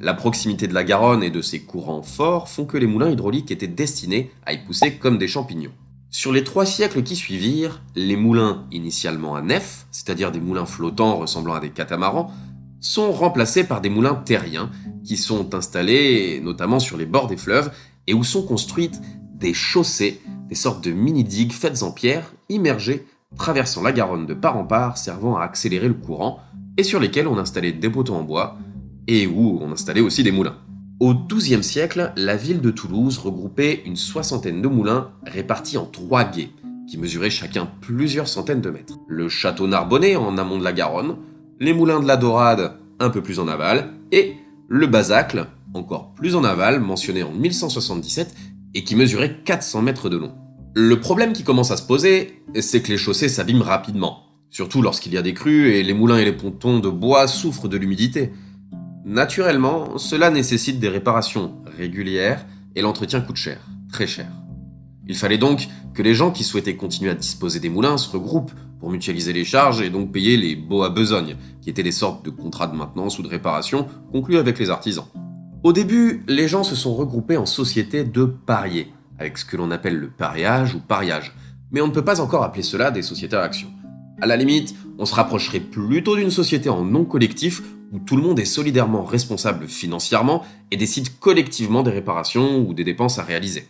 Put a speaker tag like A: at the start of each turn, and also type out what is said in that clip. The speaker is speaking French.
A: la proximité de la Garonne et de ses courants forts font que les moulins hydrauliques étaient destinés à y pousser comme des champignons. Sur les 3 siècles qui suivirent, les moulins initialement à nef, c'est-à-dire des moulins flottants ressemblant à des catamarans, sont remplacés par des moulins terriens qui sont installés notamment sur les bords des fleuves et où sont construites des chaussées, des sortes de mini-digues faites en pierre, immergées, traversant la Garonne de part en part, servant à accélérer le courant, et sur lesquelles on installait des poteaux en bois, et où on installait aussi des moulins. Au XIIe siècle, la ville de Toulouse regroupait une soixantaine de moulins répartis en 3 gués, qui mesuraient chacun plusieurs centaines de mètres. Le château Narbonnais en amont de la Garonne, les moulins de la Dorade un peu plus en aval, et le Bazacle, encore plus en aval, mentionné en 1177, et qui mesurait 400 mètres de long. Le problème qui commence à se poser, c'est que les chaussées s'abîment rapidement, surtout lorsqu'il y a des crues et les moulins et les pontons de bois souffrent de l'humidité. Naturellement, cela nécessite des réparations régulières et l'entretien coûte cher, très cher. Il fallait donc que les gens qui souhaitaient continuer à disposer des moulins se regroupent pour mutualiser les charges et donc payer les baux à besogne, qui étaient des sortes de contrats de maintenance ou de réparation conclus avec les artisans. Au début, les gens se sont regroupés en sociétés de pariers, avec ce que l'on appelle le pareage ou pariage, mais on ne peut pas encore appeler cela des sociétés à action. À la limite, on se rapprocherait plutôt d'une société en non collectif où tout le monde est solidairement responsable financièrement et décide collectivement des réparations ou des dépenses à réaliser.